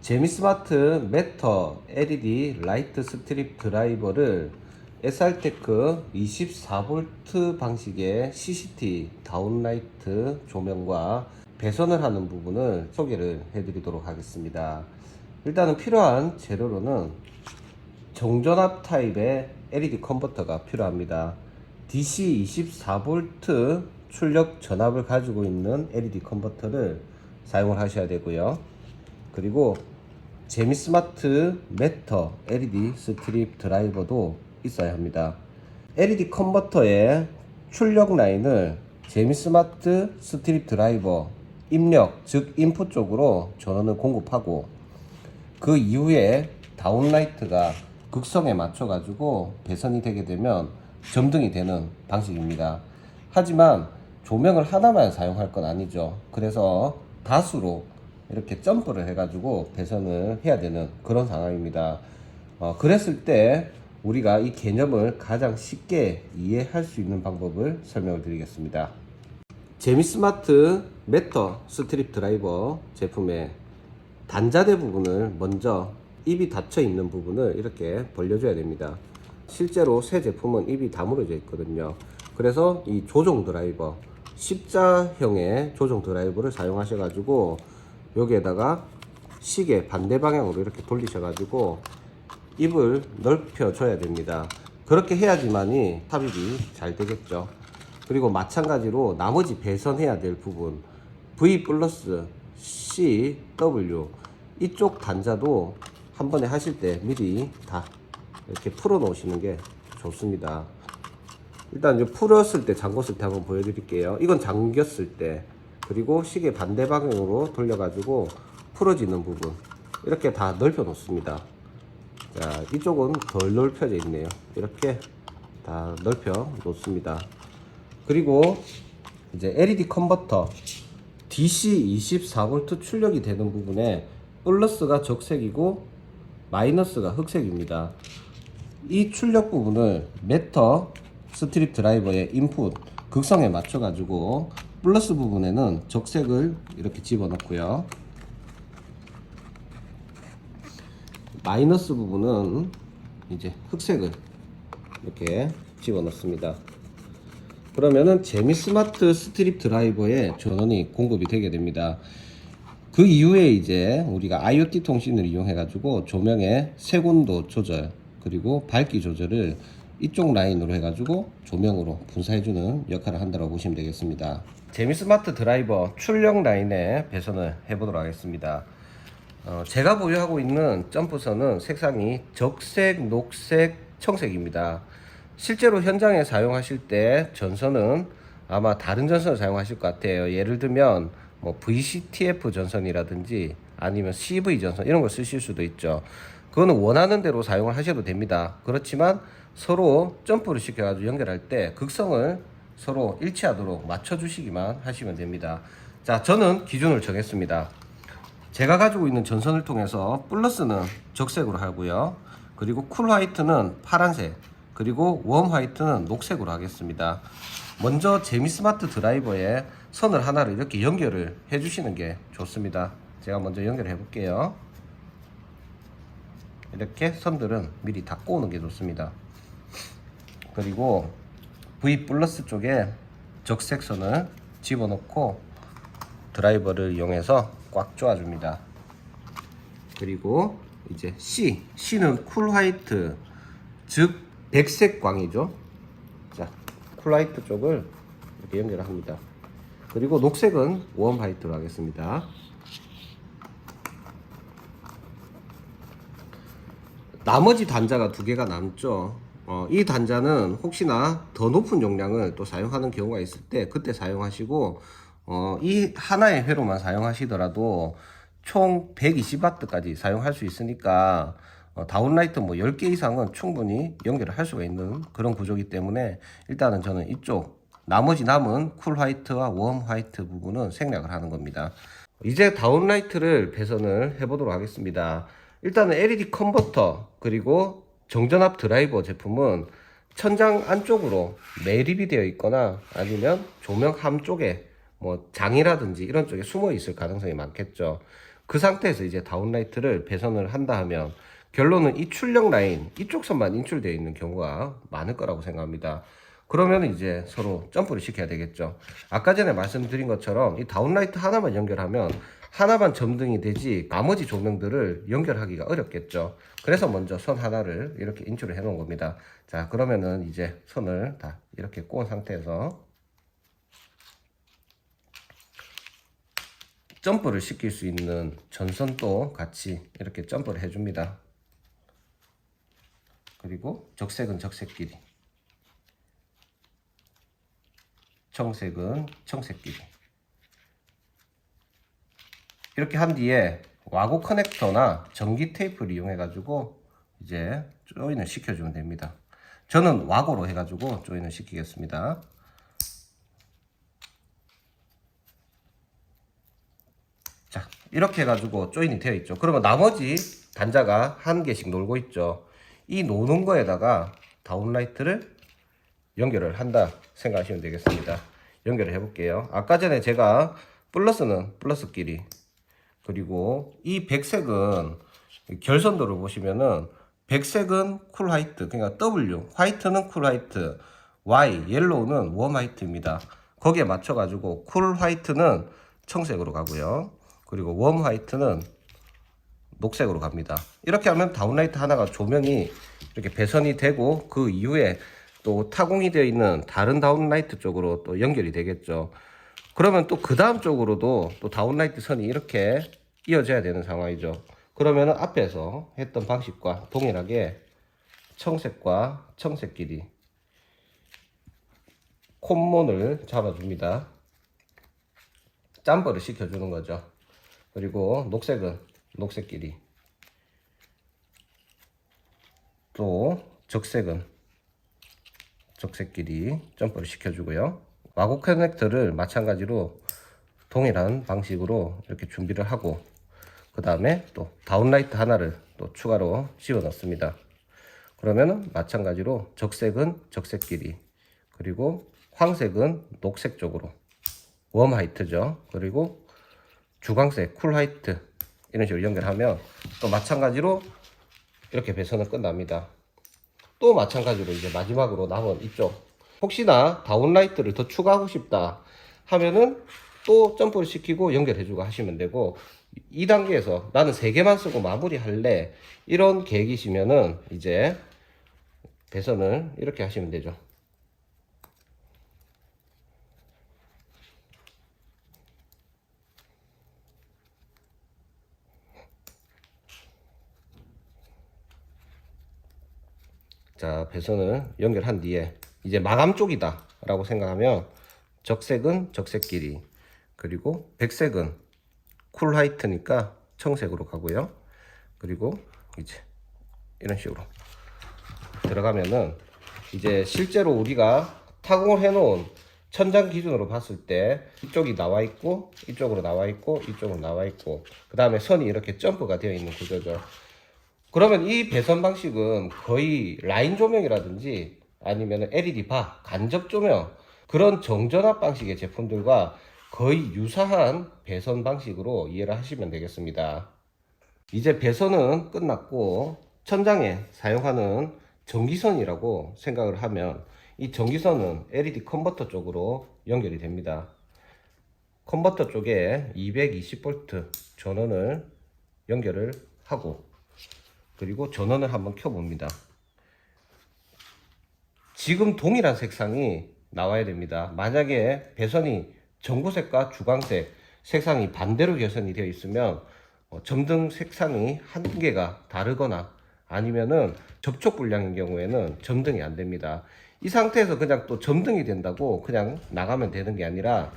제미스마트 매터 LED 라이트 스트립 드라이버를 SR테크 24V 방식의 CCT 다운라이트 조명과 배선을 하는 부분을 소개를 해드리도록 하겠습니다. 일단은 필요한 재료로는 정전압 타입의 LED 컨버터가 필요합니다. DC 24V 출력 전압을 가지고 있는 LED 컨버터를 사용을 하셔야 되고요. 그리고 제미스마트 매터 LED 스트립 드라이버도 있어야 합니다. LED 컨버터의 출력 라인을 제미스마트 스트립 드라이버 입력, 즉 인풋 쪽으로 전원을 공급하고, 그 이후에 다운라이트가 극성에 맞춰 가지고 배선이 되게 되면 점등이 되는 방식입니다. 하지만 조명을 하나만 사용할 건 아니죠. 그래서 다수로 이렇게 점프를 해 가지고 배선을 해야 되는 그런 상황입니다. 그랬을 때 우리가 이 개념을 가장 쉽게 이해할 수 있는 방법을 설명을 드리겠습니다. 제미스마트 매터 스트립 드라이버 제품의 단자대 부분을 먼저 입이 닫혀 있는 부분을 이렇게 벌려줘야 됩니다. 실제로 새 제품은 입이 다물어져 있거든요. 그래서 이 조종 드라이버, 십자형의 조종 드라이버를 사용하셔 가지고 여기에다가 시계 반대 방향으로 이렇게 돌리셔 가지고 입을 넓혀 줘야 됩니다. 그렇게 해야지만이 삽입이 잘 되겠죠. 그리고 마찬가지로 나머지 배선해야 될 부분 V 플러스 C, W 이쪽 단자도 한 번에 하실 때 미리 다 이렇게 풀어 놓으시는 게 좋습니다. 일단 이제 풀었을 때, 잠궜을 때 한번 보여드릴게요. 이건 잠겼을 때, 그리고 시계 반대 방향으로 돌려 가지고 풀어지는 부분 이렇게 다 넓혀 놓습니다. 자, 이쪽은 덜 넓혀져 있네요. 이렇게 다 넓혀 놓습니다. 그리고 이제 LED 컨버터 DC 24V 출력이 되는 부분에 플러스가 적색이고 마이너스가 흑색입니다. 이 출력 부분을 매터 스트립 드라이버의 인풋 극성에 맞춰 가지고 플러스 부분에는 적색을 이렇게 집어 넣고요, 마이너스 부분은 이제 흑색을 이렇게 집어 넣습니다. 그러면은 제미스마트 스트립 드라이버에 전원이 공급이 되게 됩니다. 그 이후에 이제 우리가 IoT 통신을 이용해 가지고 조명의 색온도 조절 그리고 밝기 조절을 이쪽 라인으로 해 가지고 조명으로 분사해주는 역할을 한다고 보시면 되겠습니다. 제미스마트 드라이버 출력 라인에 배선을 해보도록 하겠습니다. 제가 보유하고 있는 점프선은 색상이 적색, 녹색, 청색입니다. 실제로 현장에 사용하실 때 전선은 아마 다른 전선을 사용하실 것 같아요. 예를 들면 뭐 VCTF 전선이라든지 아니면 CV 전선 이런 걸 쓰실 수도 있죠. 그거는 원하는 대로 사용을 하셔도 됩니다. 그렇지만 서로 점프를 시켜가지고 연결할 때 극성을 서로 일치하도록 맞춰주시기만 하시면 됩니다. 자, 저는 기준을 정했습니다. 제가 가지고 있는 전선을 통해서 플러스는 적색으로 하고요, 그리고 쿨 화이트는 파란색, 그리고 웜 화이트는 녹색으로 하겠습니다. 먼저 제미스마트 드라이버에 선을 하나를 이렇게 연결을 해 주시는 게 좋습니다. 제가 먼저 연결해 볼게요. 이렇게 선들은 미리 다 꼬는 게 좋습니다. 그리고 V 플러스 쪽에 적색 선을 집어넣고 드라이버를 이용해서 꽉 조아줍니다. 그리고 이제 C는 쿨 화이트, 즉 백색 광이죠. 자, 쿨 화이트 쪽을 이렇게 연결합니다. 그리고 녹색은 웜 화이트로 하겠습니다. 나머지 단자가 두 개가 남죠. 이 단자는 혹시나 더 높은 용량을 또 사용하는 경우가 있을 때 그때 사용하시고, 이 하나의 회로만 사용하시더라도 총 120W까지 사용할 수 있으니까 다운라이트 뭐 10개 이상은 충분히 연결을 할 수가 있는 그런 구조이기 때문에 일단은 저는 이쪽 나머지 남은 쿨 화이트와 웜 화이트 부분은 생략을 하는 겁니다. 이제 다운라이트를 배선을 해보도록 하겠습니다. 일단은 LED 컨버터 그리고 정전압 드라이버 제품은 천장 안쪽으로 매립이 되어 있거나 아니면 조명 함 쪽에 뭐 장이라든지 이런 쪽에 숨어 있을 가능성이 많겠죠. 그 상태에서 이제 다운라이트를 배선을 한다 하면 결론은 이 출력 라인 이쪽 선만 인출되어 있는 경우가 많을 거라고 생각합니다. 그러면 이제 서로 점프를 시켜야 되겠죠. 아까 전에 말씀드린 것처럼 이 다운라이트 하나만 연결하면 하나만 점등이 되지 나머지 조명들을 연결하기가 어렵겠죠. 그래서 먼저 선 하나를 이렇게 인출을 해 놓은 겁니다. 자, 그러면은 이제 선을 다 이렇게 꼬은 상태에서 점프를 시킬 수 있는 전선도 같이 이렇게 점프를 해줍니다. 그리고 적색은 적색끼리, 청색은 청색끼리. 이렇게 한 뒤에 와고 커넥터나 전기 테이프를 이용해 가지고 이제 조인을 시켜주면 됩니다. 저는 와고로 해 가지고 조인을 시키겠습니다. 자, 이렇게 해가지고 조인이 되어 있죠. 그러면 나머지 단자가 한 개씩 놀고 있죠. 이 노는 거에다가 다운라이트를 연결을 한다 생각하시면 되겠습니다. 연결을 해볼게요. 아까 전에 제가 플러스는 플러스끼리, 그리고 이 백색은 결선도를 보시면은 백색은 쿨 화이트, 그러니까 W, 화이트는 쿨 화이트, Y, 옐로우는 웜 화이트입니다. 거기에 맞춰가지고 쿨 화이트는 청색으로 가고요. 그리고 웜 화이트는 녹색으로 갑니다. 이렇게 하면 다운라이트 하나가 조명이 이렇게 배선이 되고 그 이후에 또 타공이 되어 있는 다른 다운라이트 쪽으로 또 연결이 되겠죠. 그러면 또 그 다음 쪽으로도 또 다운라이트 선이 이렇게 이어져야 되는 상황이죠. 그러면은 앞에서 했던 방식과 동일하게 청색과 청색끼리 콧문을 잡아줍니다. 짬버를 시켜주는 거죠. 그리고 녹색은 녹색끼리, 또 적색은 적색끼리 점프를 시켜주고요. 와고 커넥터를 마찬가지로 동일한 방식으로 이렇게 준비를 하고, 그 다음에 또 다운라이트 하나를 또 추가로 집어 넣습니다. 그러면은 마찬가지로 적색은 적색끼리, 그리고 황색은 녹색 쪽으로, 웜 화이트죠. 그리고 주광색 쿨 화이트, 이런 식으로 연결하면 또 마찬가지로 이렇게 배선은 끝납니다. 또 마찬가지로 이제 마지막으로 남은 이쪽, 혹시나 다운라이트를 더 추가하고 싶다 하면은 또 점프를 시키고 연결해주고 하시면 되고, 2단계에서 나는 3개만 쓰고 마무리할래 이런 계획이시면은 이제 배선을 이렇게 하시면 되죠. 자, 배선을 연결한 뒤에 이제 마감 쪽이다 라고 생각하면 적색은 적색끼리, 그리고 백색은 쿨 화이트니까 청색으로 가고요. 그리고 이제 이런 식으로 들어가면은 이제 실제로 우리가 타공을 해 놓은 천장 기준으로 봤을 때 이쪽이 나와 있고 이쪽으로 나와 있고 이쪽으로 나와 있고, 그 다음에 선이 이렇게 점프가 되어 있는 구조죠. 그러면 이 배선 방식은 거의 라인 조명이라든지 아니면 LED 바, 간접 조명, 그런 정전압 방식의 제품들과 거의 유사한 배선 방식으로 이해를 하시면 되겠습니다. 이제 배선은 끝났고 천장에 사용하는 전기선이라고 생각을 하면 이 전기선은 LED 컨버터 쪽으로 연결이 됩니다. 컨버터 쪽에 220V 전원을 연결을 하고, 그리고 전원을 한번 켜봅니다. 지금 동일한 색상이 나와야 됩니다. 만약에 배선이 전구색과 주광색 색상이 반대로 개선이 되어 있으면 점등 색상이 한 개가 다르거나 아니면은 접촉 불량인 경우에는 점등이 안 됩니다. 이 상태에서 그냥 또 점등이 된다고 그냥 나가면 되는 게 아니라,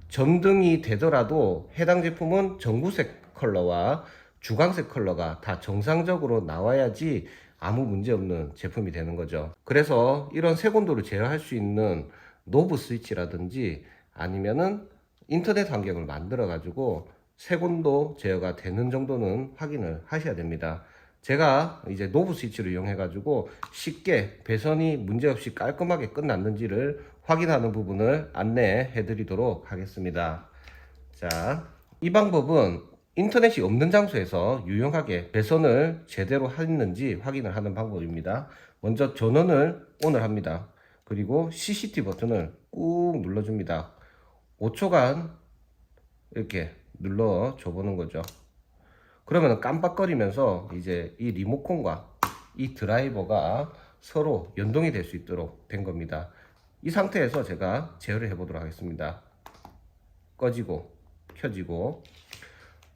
점등이 되더라도 해당 제품은 전구색 컬러와 주광색 컬러가 다 정상적으로 나와야지 아무 문제 없는 제품이 되는 거죠. 그래서 이런 색온도를 제어할 수 있는 노브 스위치라든지 아니면은 인터넷 환경을 만들어 가지고 색온도 제어가 되는 정도는 확인을 하셔야 됩니다. 제가 이제 노브 스위치를 이용해 가지고 쉽게 배선이 문제없이 깔끔하게 끝났는지를 확인하는 부분을 안내해 드리도록 하겠습니다. 자, 이 방법은 인터넷이 없는 장소에서 유용하게 배선을 제대로 했는지 확인을 하는 방법입니다. 먼저 전원을 ON을 합니다. 그리고 CCT 버튼을 꾹 눌러줍니다. 5초간 이렇게 눌러줘 보는 거죠. 그러면 깜빡거리면서 이제 이 리모컨과 이 드라이버가 서로 연동이 될 수 있도록 된 겁니다. 이 상태에서 제가 제어를 해 보도록 하겠습니다. 꺼지고 켜지고,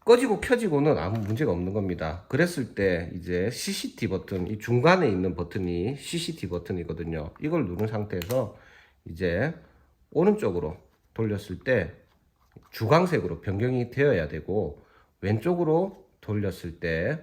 꺼지고 켜지고는 아무 문제가 없는 겁니다. 그랬을 때 이제 CCT 버튼, 이 중간에 있는 버튼이 CCT 버튼이거든요. 이걸 누른 상태에서 이제 오른쪽으로 돌렸을 때 주광색으로 변경이 되어야 되고, 왼쪽으로 돌렸을 때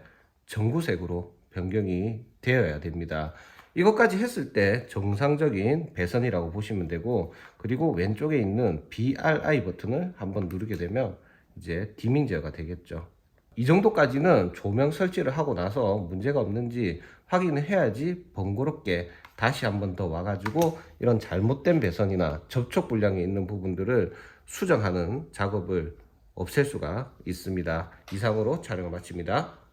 전구색으로 변경이 되어야 됩니다. 이것까지 했을 때 정상적인 배선이라고 보시면 되고, 그리고 왼쪽에 있는 BRI 버튼을 한번 누르게 되면 이제 디밍 제어가 되겠죠. 이 정도까지는 조명 설치를 하고 나서 문제가 없는지 확인을 해야지 번거롭게 다시 한번 더 와가지고 이런 잘못된 배선이나 접촉 불량이 있는 부분들을 수정하는 작업을 없앨 수가 있습니다. 이상으로 촬영을 마칩니다.